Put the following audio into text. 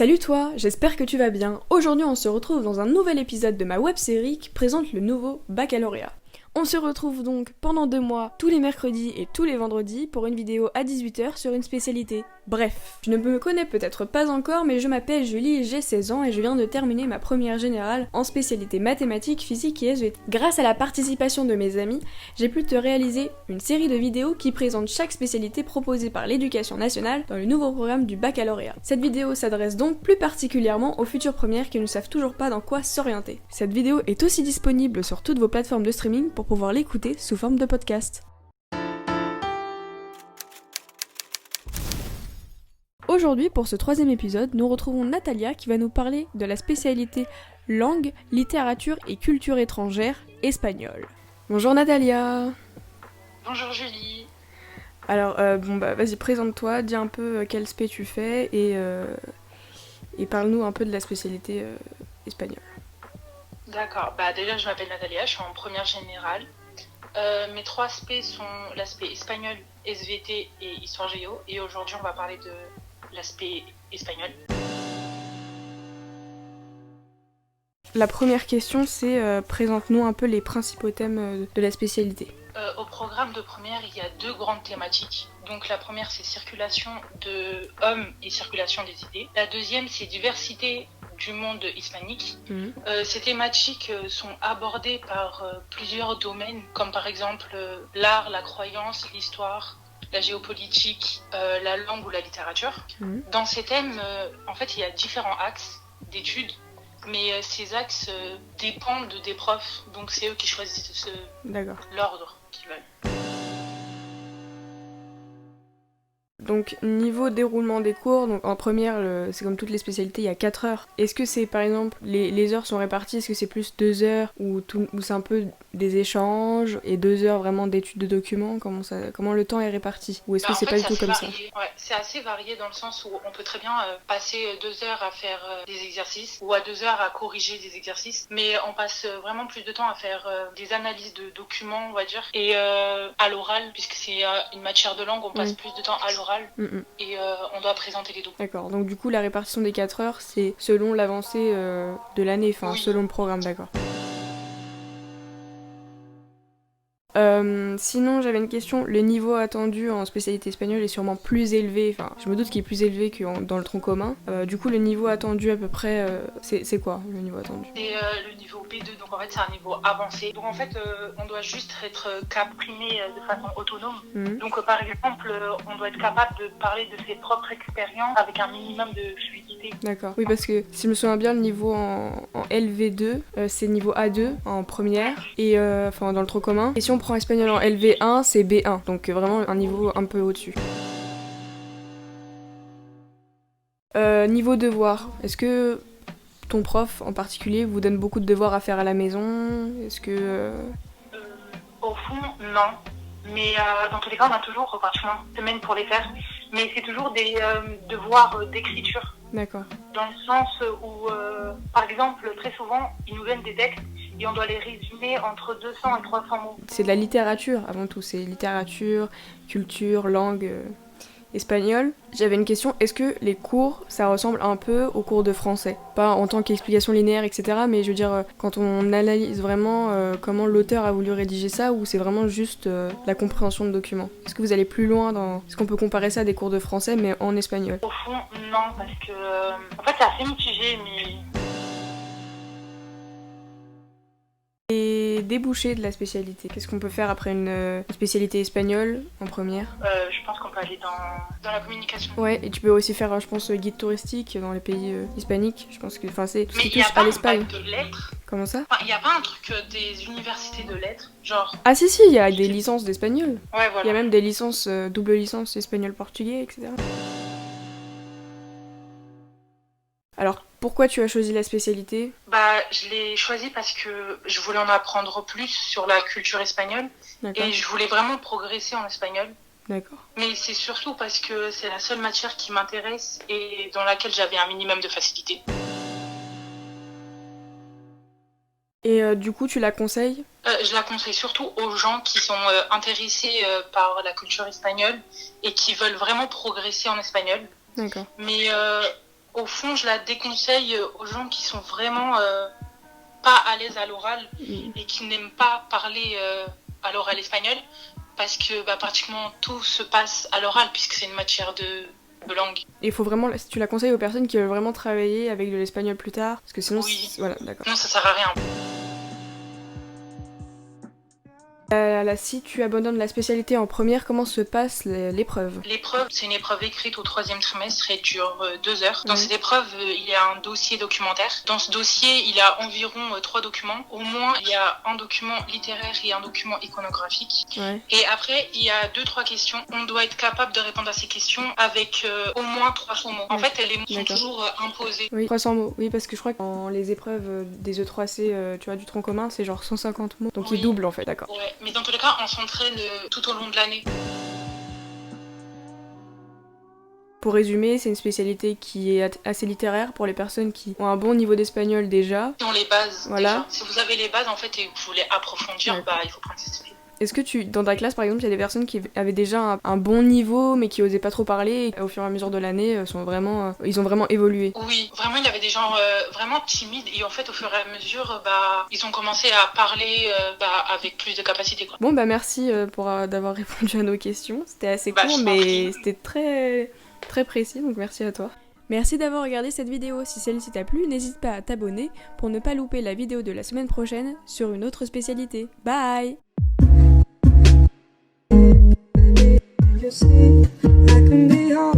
Salut toi, j'espère que tu vas bien. Aujourd'hui on se retrouve dans un nouvel épisode de ma web-série qui présente le nouveau baccalauréat. On se retrouve donc pendant 2 mois, tous les mercredis et tous les vendredis, pour une vidéo à 18h sur une spécialité. Bref, je ne me connais peut-être pas encore, mais je m'appelle Julie et j'ai 16 ans et je viens de terminer ma première générale en spécialité mathématiques, physique et SVT. Grâce à la participation de mes amis, j'ai pu te réaliser une série de vidéos qui présentent chaque spécialité proposée par l'éducation nationale dans le nouveau programme du baccalauréat. Cette vidéo s'adresse donc plus particulièrement aux futures premières qui ne savent toujours pas dans quoi s'orienter. Cette vidéo est aussi disponible sur toutes vos plateformes de streaming pour pouvoir l'écouter sous forme de podcast. Aujourd'hui, pour ce 3e épisode, nous retrouvons Natalia qui va nous parler de la spécialité langue, littérature et culture étrangère espagnole. Bonjour Natalia. Bonjour Julie. Alors, vas-y, présente-toi, dis un peu quel spé tu fais et parle-nous un peu de la spécialité espagnole. D'accord, déjà je m'appelle Natalia, je suis en première générale. Mes 3 spé sont l'aspect espagnol, SVT et histoire géo. Et aujourd'hui on va parler de l'aspect espagnol. La première question c'est présente-nous un peu les principaux thèmes de la spécialité. Au programme de première, il y a 2 grandes thématiques. Donc la première c'est circulation de hommes et circulation des idées. La deuxième c'est diversité du monde hispanique. Ces thématiques sont abordées par plusieurs domaines, comme par exemple l'art, la croyance, l'histoire, la géopolitique, la langue ou la littérature. Dans ces thèmes, en fait, il y a différents axes d'études, mais ces axes dépendent des profs, donc c'est eux qui choisissent l'ordre qu'ils veulent. Donc niveau déroulement des cours, donc en première, c'est comme toutes les spécialités, il y a 4 heures. Est-ce que c'est par exemple, les heures sont réparties, est-ce que c'est plus 2 heures ou c'est un peu des échanges et 2 heures vraiment d'études de documents, comment le temps est réparti? Ou est-ce que c'est pas du tout comme ça? Ouais, c'est assez varié dans le sens où on peut très bien passer 2 heures à faire des exercices ou à 2 heures à corriger des exercices, mais on passe vraiment plus de temps à faire des analyses de documents, on va dire, et à l'oral, puisque c'est une matière de langue, on passe plus de temps à l'oral. Et on doit présenter les documents. D'accord, donc du coup la répartition des 4 heures c'est selon l'avancée de l'année, enfin selon le programme, d'accord. Sinon j'avais une question, le niveau attendu en spécialité espagnole est sûrement plus élevé, enfin je me doute qu'il est plus élevé que dans le tronc commun. Du coup le niveau attendu à peu près, c'est quoi le niveau attendu? C'est le niveau B2, donc en fait c'est un niveau avancé. Donc en fait on doit juste être caprimé de façon autonome. Donc par exemple on doit être capable de parler de ses propres expériences avec un minimum de fluidité. D'accord, oui parce que si je me souviens bien le niveau en LV2 c'est niveau A2 en première et enfin dans le tronc commun. Et si on prend espagnol en LV1 c'est B1, donc vraiment un niveau un peu au-dessus. Niveau devoir, est-ce que ton prof en particulier vous donne beaucoup de devoirs à faire à la maison? Est-ce que... Au fond, non. Mais dans tous les cas, on a toujours pratiquement une semaine pour les faire. Mais c'est toujours des devoirs d'écriture. D'accord. Dans le sens où, par exemple, très souvent, ils nous donnent des textes et on doit les résumer entre 200 et 300 mots. C'est de la littérature avant tout, c'est littérature, culture, langue... espagnol. J'avais une question, est-ce que les cours, ça ressemble un peu aux cours de français? Pas en tant qu'explication linéaire, etc., mais je veux dire, quand on analyse vraiment comment l'auteur a voulu rédiger ça, ou c'est vraiment juste la compréhension de documents? Est-ce que vous allez plus loin dans... Est-ce qu'on peut comparer ça à des cours de français, mais en espagnol? Au fond, non, parce que... en fait, c'est assez mitigé, mais... Et débouchés de la spécialité, qu'est-ce qu'on peut faire après une spécialité espagnole en première? Je pense qu'on peut aller dans la communication. Ouais, et tu peux aussi faire, je pense, guide touristique dans les pays hispanique. Je pense que, enfin, c'est tout ce qui touche à l'Espagne. Mais il n'y a pas un bac de lettres? Comment ça? Il n'y a pas un truc des universités de lettres, genre... Ah si, il y a des licences d'espagnol. Ouais, voilà. Il y a même des licences, double licence espagnol-portugais, etc. Alors, pourquoi tu as choisi la spécialité? Je l'ai choisi parce que je voulais en apprendre plus sur la culture espagnole. D'accord. Et je voulais vraiment progresser en espagnol. D'accord. Mais c'est surtout parce que c'est la seule matière qui m'intéresse et dans laquelle j'avais un minimum de facilité. Et du coup, tu la conseilles? Je la conseille surtout aux gens qui sont intéressés par la culture espagnole et qui veulent vraiment progresser en espagnol. D'accord. Mais au fond, je la déconseille aux gens qui sont vraiment pas à l'aise à l'oral et qui n'aiment pas parler à l'oral espagnol, parce que pratiquement tout se passe à l'oral puisque c'est une matière de langue. Et il faut vraiment, tu la conseilles aux personnes qui veulent vraiment travailler avec de l'espagnol plus tard, parce que sinon, Oui. voilà, d'accord. Non, ça sert à rien. Si tu abandonnes la spécialité en première, comment se passe l'épreuve ? L'épreuve, c'est une épreuve écrite au 3e trimestre et dure 2 heures. Dans cette épreuve, il y a un dossier documentaire. Dans ce dossier, il y a environ 3 documents. Au moins, il y a un document littéraire et un document iconographique. Ouais. Et après, il y a 2-3 questions. On doit être capable de répondre à ces questions avec au moins 300 mots. En fait, les mots sont toujours imposés. Oui, 300 mots. Oui, parce que je crois que dans les épreuves des E3C, tu vois, du tronc commun, c'est genre 150 mots. Donc ils doublent en fait, d'accord. Ouais, mais dans tous les cas, on s'entraîne tout au long de l'année. Pour résumer, c'est une spécialité qui est assez littéraire pour les personnes qui ont un bon niveau d'espagnol déjà. Qui ont les bases. Voilà. Déjà. Si vous avez les bases en fait et que vous voulez approfondir, il faut prendre cette spécialité. Est-ce que dans ta classe, par exemple, il y a des personnes qui avaient déjà un bon niveau, mais qui osaient pas trop parler, et au fur et à mesure de l'année, ils ont vraiment évolué? Oui, vraiment, il y avait des gens vraiment timides, et en fait, au fur et à mesure, ils ont commencé à parler avec plus de capacité, quoi. Bon, merci d'avoir répondu à nos questions. C'était assez court, mais c'était très, très précis, donc merci à toi. Merci d'avoir regardé cette vidéo. Si celle-ci t'a plu, n'hésite pas à t'abonner pour ne pas louper la vidéo de la semaine prochaine sur une autre spécialité. Bye! You see, I can be all